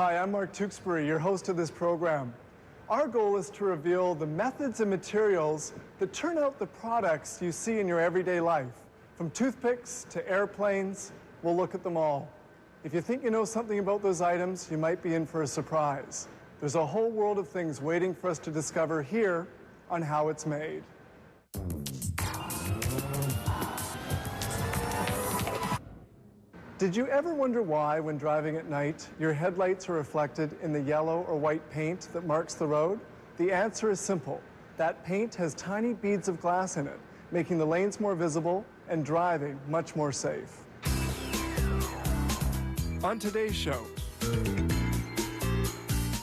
Hi, I'm Mark Tewksbury, your host of this program. Our goal is to reveal the methods and materials that turn out the products you see in your everyday life. From toothpicks to airplanes, we'll look at them all. If you think you know something about those items, you might be in for a surprise. There's a whole world of things waiting for us to discover here on How It's Made. Did you ever wonder why, when driving at night, your headlights are reflected in the yellow or white paint that marks the road? The answer is simple. That paint has tiny beads of glass in it, making the lanes more visible and driving much more safe. On today's show,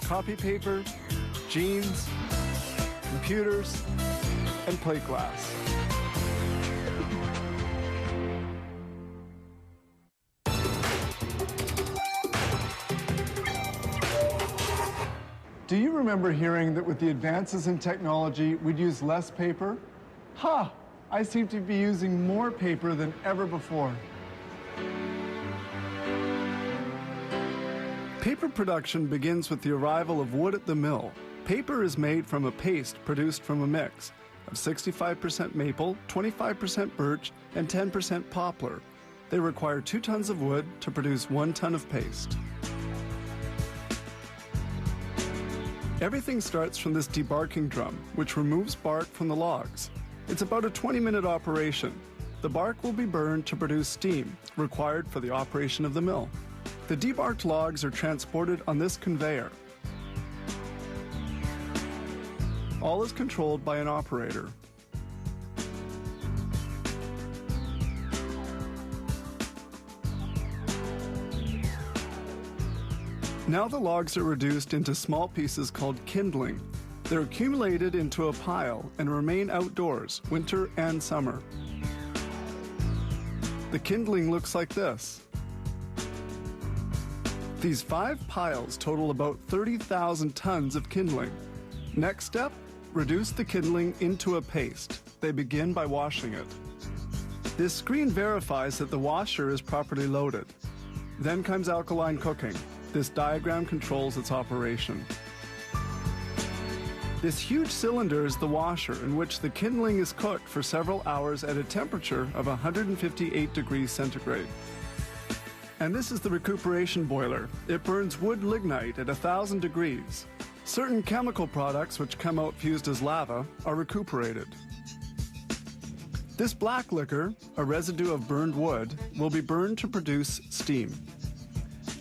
copy paper, jeans, computers, and plate glass. Do you remember hearing that with the advances in technology, we'd use less paper? Ha! I seem to be using more paper than ever before. Paper production begins with the arrival of wood at the mill. Paper is made from a paste produced from a mix of 65% maple, 25% birch, and 10% poplar. They require 2 tons of wood to produce 1 ton of paste. Everything starts from this debarking drum, which removes bark from the logs. It's about a 20-minute operation. The bark will be burned to produce steam, required for the operation of the mill. The debarked logs are transported on this conveyor. All is controlled by an operator. Now the logs are reduced into small pieces called kindling. They're accumulated into a pile and remain outdoors, winter and summer. The kindling looks like this. These 5 piles total about 30,000 tons of kindling. Next step, reduce the kindling into a paste. They begin by washing it. This screen verifies that the washer is properly loaded. Then comes alkaline cooking. This diagram controls its operation. This huge cylinder is the washer, in which the kindling is cooked for several hours at a temperature of 158 degrees centigrade. And this is the recuperation boiler. It burns wood lignite at 1,000 degrees. Certain chemical products, which come out fused as lava, are recuperated. This black liquor, a residue of burned wood, will be burned to produce steam.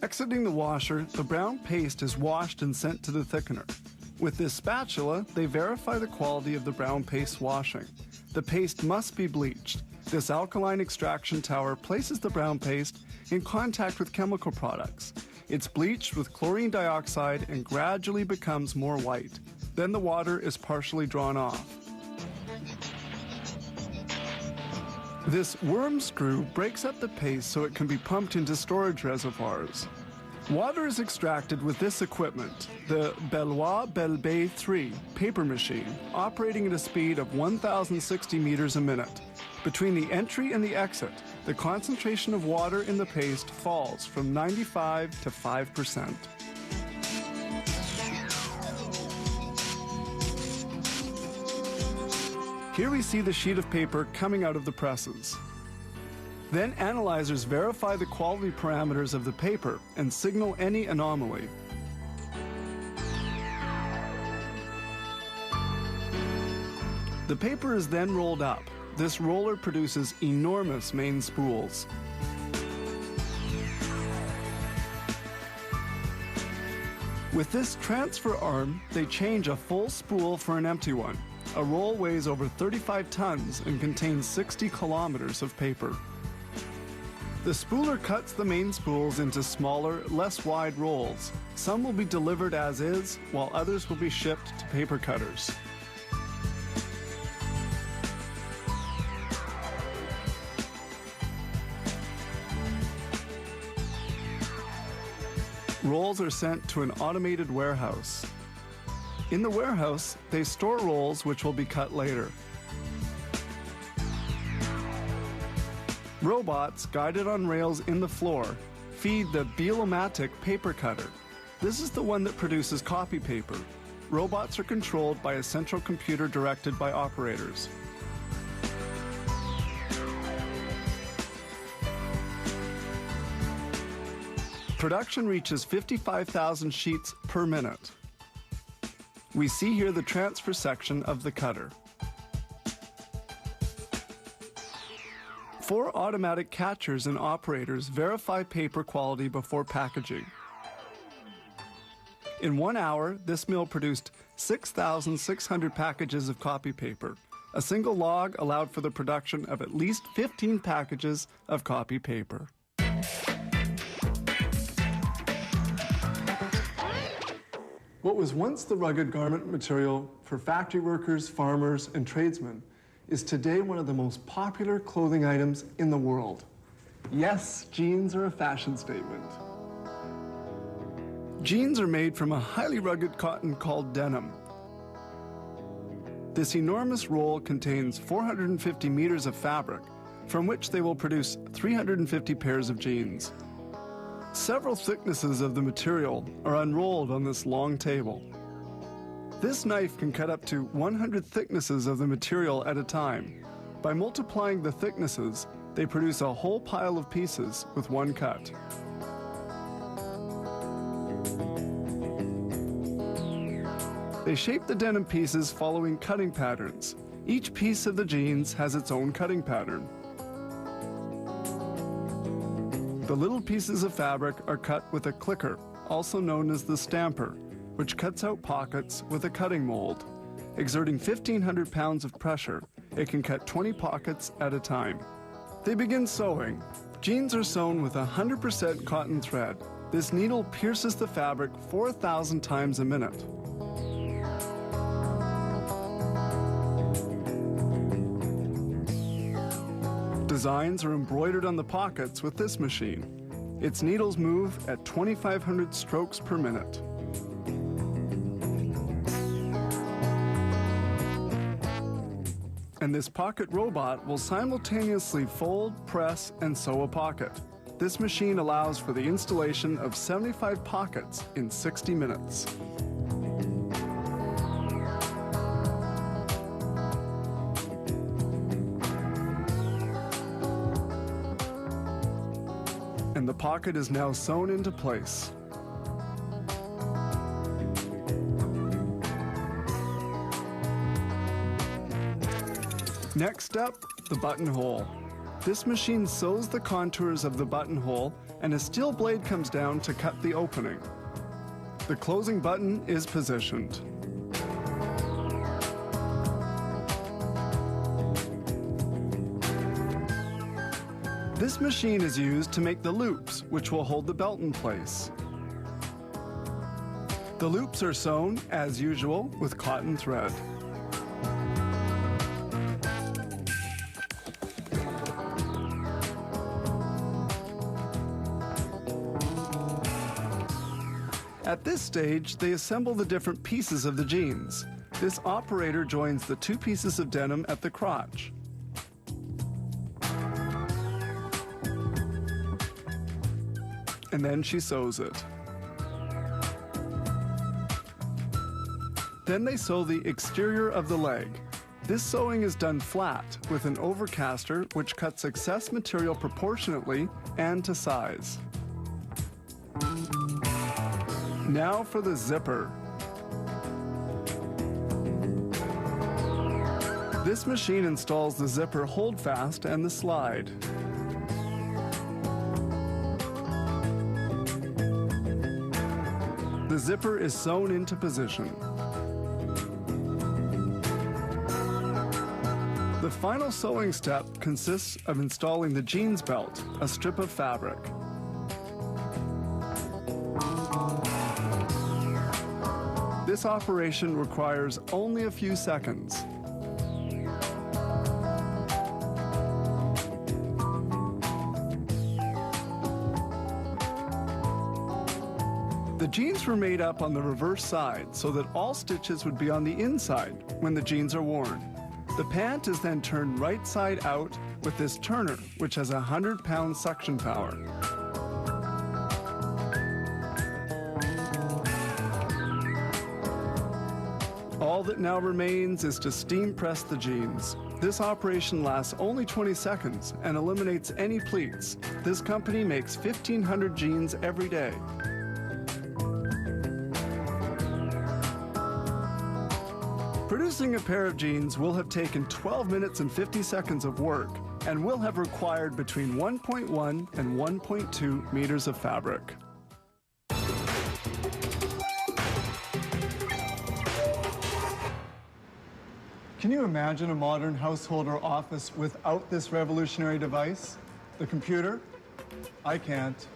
Exiting the washer, the brown paste is washed and sent to the thickener. With this spatula, they verify the quality of the brown paste washing. The paste must be bleached. This alkaline extraction tower places the brown paste in contact with chemical products. It's bleached with chlorine dioxide and gradually becomes more white. Then the water is partially drawn off. This worm screw breaks up the paste so it can be pumped into storage reservoirs. Water is extracted with this equipment, the Bellois Belbay 3 paper machine, operating at a speed of 1,060 meters a minute. Between the entry and the exit, the concentration of water in the paste falls from 95 to 5%. Here we see the sheet of paper coming out of the presses. Then analyzers verify the quality parameters of the paper and signal any anomaly. The paper is then rolled up. This roller produces enormous main spools. With this transfer arm, they change a full spool for an empty one. A roll weighs over 35 tons and contains 60 kilometers of paper. The spooler cuts the main spools into smaller, less wide rolls. Some will be delivered as is, while others will be shipped to paper cutters. Rolls are sent to an automated warehouse. In the warehouse, they store rolls which will be cut later. Robots, guided on rails in the floor, feed the Beelomatic paper cutter. This is the one that produces copy paper. Robots are controlled by a central computer directed by operators. Production reaches 55,000 sheets per minute. We see here the transfer section of the cutter. 4 automatic catchers and operators verify paper quality before packaging. In 1 hour, this mill produced 6,600 packages of copy paper. A single log allowed for the production of at least 15 packages of copy paper. What was once the rugged garment material for factory workers, farmers, and tradesmen is today one of the most popular clothing items in the world. Yes, jeans are a fashion statement. Jeans are made from a highly rugged cotton called denim. This enormous roll contains 450 meters of fabric, from which they will produce 350 pairs of jeans. Several thicknesses of the material are unrolled on this long table. This knife can cut up to 100 thicknesses of the material at a time. By multiplying the thicknesses, they produce a whole pile of pieces with one cut. They shape the denim pieces following cutting patterns. Each piece of the jeans has its own cutting pattern. The little pieces of fabric are cut with a clicker, also known as the stamper, which cuts out pockets with a cutting mold. Exerting 1,500 pounds of pressure, it can cut 20 pockets at a time. They begin sewing. Jeans are sewn with 100% cotton thread. This needle pierces the fabric 4,000 times a minute. Designs are embroidered on the pockets with this machine. Its needles move at 2,500 strokes per minute. And this pocket robot will simultaneously fold, press, and sew a pocket. This machine allows for the installation of 75 pockets in 60 minutes. And the pocket is now sewn into place. Next up, the buttonhole. This machine sews the contours of the buttonhole, and a steel blade comes down to cut the opening. The closing button is positioned. This machine is used to make the loops, which will hold the belt in place. The loops are sewn, as usual, with cotton thread. At this stage, they assemble the different pieces of the jeans. This operator joins the 2 pieces of denim at the crotch. And then she sews it. Then they sew the exterior of the leg. This sewing is done flat with an overcaster which cuts excess material proportionately and to size. Now for the zipper. This machine installs the zipper holdfast and the slide. The zipper is sewn into position. The final sewing step consists of installing the jeans belt, a strip of fabric. This operation requires only a few seconds. The jeans were made up on the reverse side so that all stitches would be on the inside when the jeans are worn. The pant is then turned right side out with this turner, which has a 100-pound suction power. that now remains is to steam press the jeans. This operation lasts only 20 seconds and eliminates any pleats. This company makes 1,500 jeans every day. Producing a pair of jeans will have taken 12 minutes and 50 seconds of work and will have required between 1.1 and 1.2 meters of fabric. Can you imagine a modern household or office without this revolutionary device? The computer? I can't.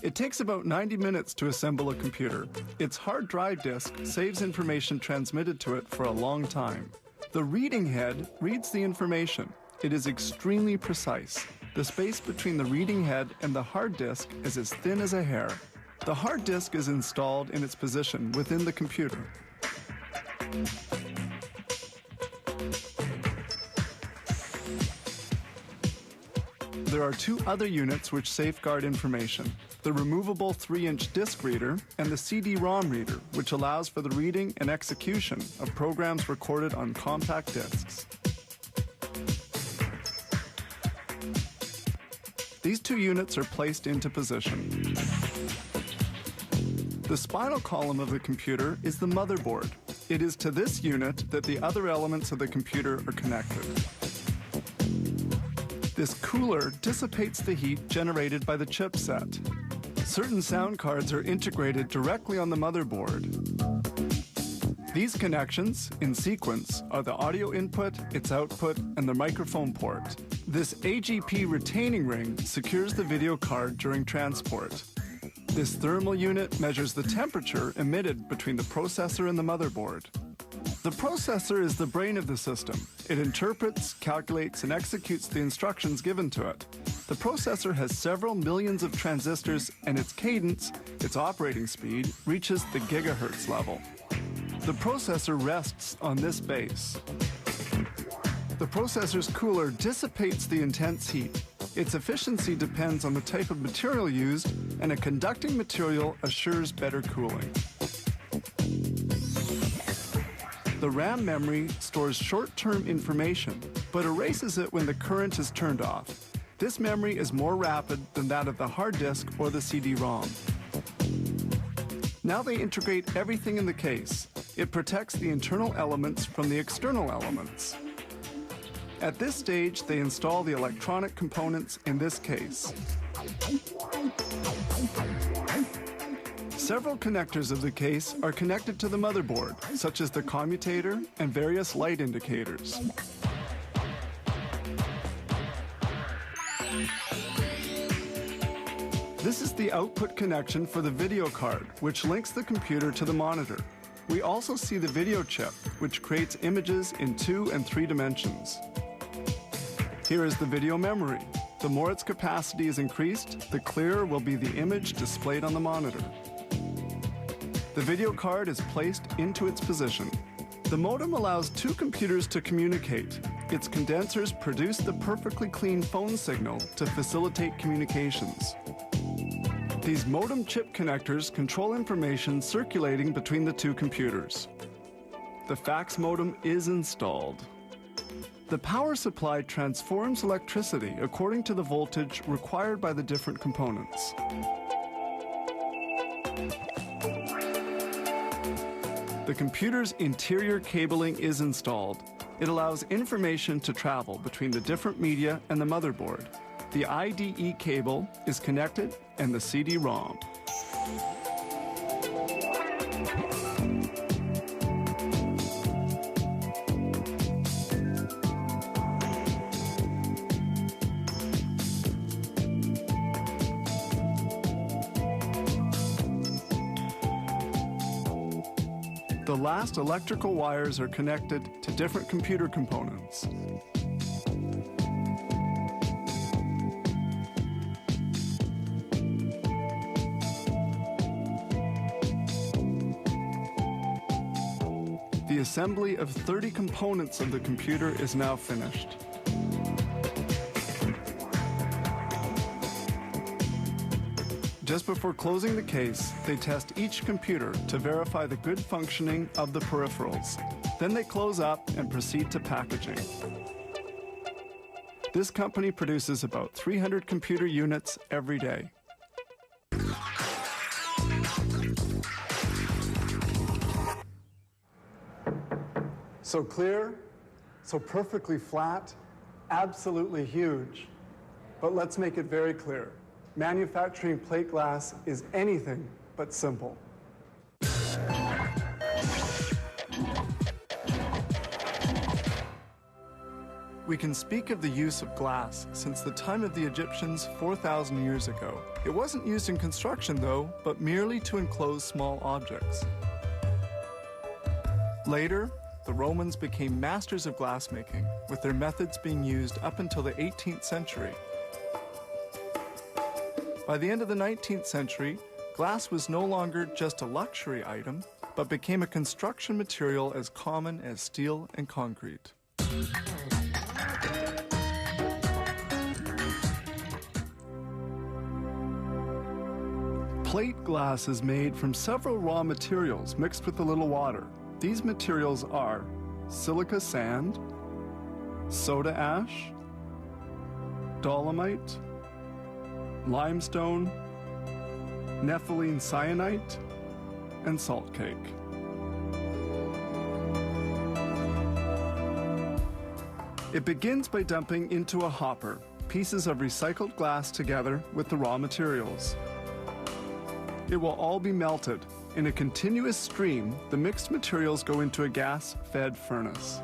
It takes about 90 minutes to assemble a computer. Its hard drive disk saves information transmitted to it for a long time. The reading head reads the information. It is extremely precise. The space between the reading head and the hard disk is as thin as a hair. The hard disk is installed in its position within the computer. There are two other units which safeguard information: the removable 3-inch disc reader and the CD-ROM reader, which allows for the reading and execution of programs recorded on compact discs. These two units are placed into position. The spinal column of the computer is the motherboard. It is to this unit that the other elements of the computer are connected. This cooler dissipates the heat generated by the chipset. Certain sound cards are integrated directly on the motherboard. These connections, in sequence, are the audio input, its output, and the microphone port. This AGP retaining ring secures the video card during transport. This thermal unit measures the temperature emitted between the processor and the motherboard. The processor is the brain of the system. It interprets, calculates, and executes the instructions given to it. The processor has several millions of transistors, and its cadence, its operating speed, reaches the gigahertz level. The processor rests on this base. The processor's cooler dissipates the intense heat. Its efficiency depends on the type of material used, and a conducting material assures better cooling. The RAM memory stores short-term information, but erases it when the current is turned off. This memory is more rapid than that of the hard disk or the CD-ROM. Now they integrate everything in the case. It protects the internal elements from the external elements. At this stage, they install the electronic components in this case. Several connectors of the case are connected to the motherboard, such as the commutator and various light indicators. This is the output connection for the video card, which links the computer to the monitor. We also see the video chip, which creates images in 2 and 3 dimensions. Here is the video memory. The more its capacity is increased, the clearer will be the image displayed on the monitor. The video card is placed into its position. The modem allows two computers to communicate. Its condensers produce the perfectly clean phone signal to facilitate communications. These modem chip connectors control information circulating between the two computers. The fax modem is installed. The power supply transforms electricity according to the voltage required by the different components. The computer's interior cabling is installed. It allows information to travel between the different media and the motherboard. The IDE cable is connected and the CD-ROM. The last electrical wires are connected to different computer components. The assembly of 30 components of the computer is now finished. Just before closing the case, they test each computer to verify the good functioning of the peripherals. Then they close up and proceed to packaging. This company produces about 300 computer units every day. So clear, so perfectly flat, absolutely huge. But let's make it very clear. Manufacturing plate glass is anything but simple. We can speak of the use of glass since the time of the Egyptians 4,000 years ago. It wasn't used in construction, though, but merely to enclose small objects. Later, the Romans became masters of glassmaking, with their methods being used up until the 18th century. By the end of the 19th century, glass was no longer just a luxury item, but became a construction material as common as steel and concrete. Plate glass is made from several raw materials mixed with a little water. These materials are silica sand, soda ash, dolomite, limestone, nepheline syenite, and salt cake. It begins by dumping into a hopper pieces of recycled glass together with the raw materials. It will all be melted. In a continuous stream, the mixed materials go into a gas-fed furnace.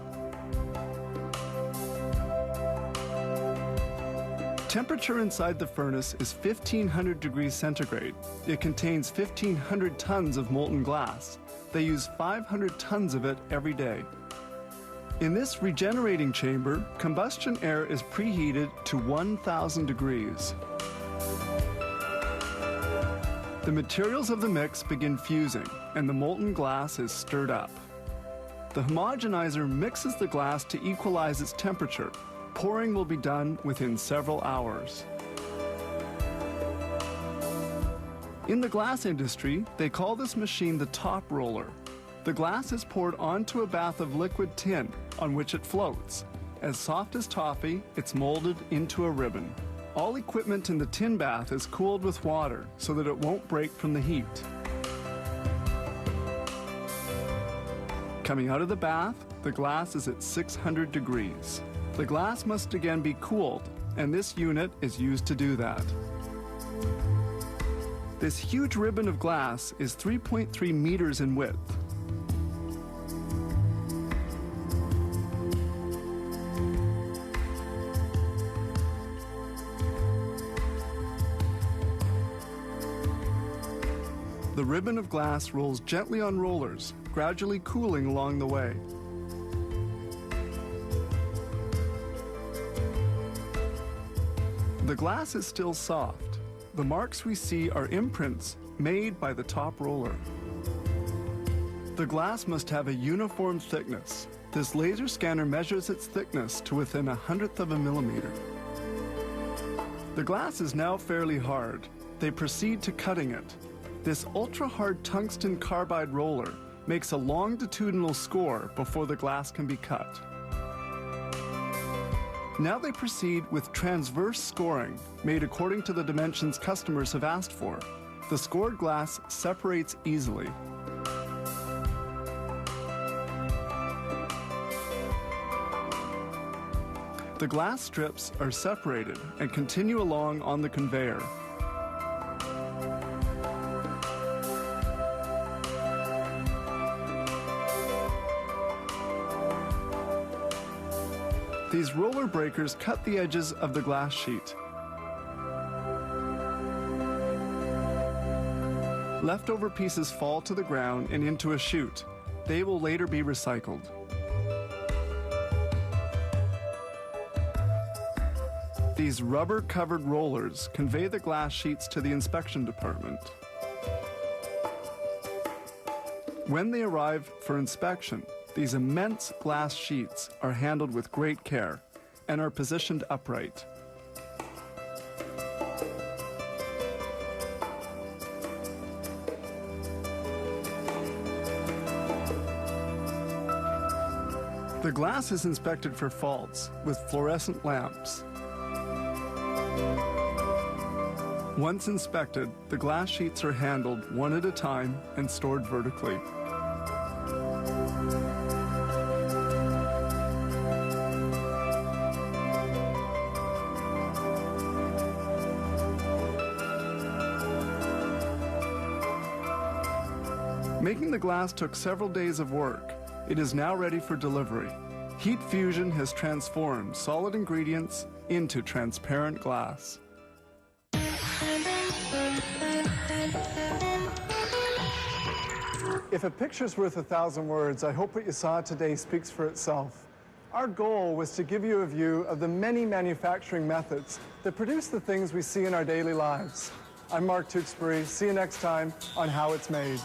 Temperature inside the furnace is 1,500 degrees centigrade. It contains 1,500 tons of molten glass. They use 500 tons of it every day. In this regenerating chamber, combustion air is preheated to 1,000 degrees. The materials of the mix begin fusing, and the molten glass is stirred up. The homogenizer mixes the glass to equalize its temperature. Pouring will be done within several hours. In the glass industry, they call this machine the top roller. The glass is poured onto a bath of liquid tin on which it floats. As soft as toffee, it's molded into a ribbon. All equipment in the tin bath is cooled with water so that it won't break from the heat. Coming out of the bath, the glass is at 600 degrees. The glass must again be cooled, and this unit is used to do that. This huge ribbon of glass is 3.3 meters in width. The ribbon of glass rolls gently on rollers, gradually cooling along the way. The glass is still soft. The marks we see are imprints made by the top roller. The glass must have a uniform thickness. This laser scanner measures its thickness to within 1/100th of a millimeter. The glass is now fairly hard. They proceed to cutting it. This ultra-hard tungsten carbide roller makes a longitudinal score before the glass can be cut. Now they proceed with transverse scoring, made according to the dimensions customers have asked for. The scored glass separates easily. The glass strips are separated and continue along on the conveyor. These roller breakers cut the edges of the glass sheet. Leftover pieces fall to the ground and into a chute. They will later be recycled. These rubber-covered rollers convey the glass sheets to the inspection department. When they arrive for inspection, these immense glass sheets are handled with great care and are positioned upright. The glass is inspected for faults with fluorescent lamps. Once inspected, the glass sheets are handled one at a time and stored vertically. Making the glass took several days of work. It is now ready for delivery. Heat fusion has transformed solid ingredients into transparent glass. If a picture's worth 1,000 words, I hope what you saw today speaks for itself. Our goal was to give you a view of the many manufacturing methods that produce the things we see in our daily lives. I'm Mark Tewksbury. See you next time on How It's Made.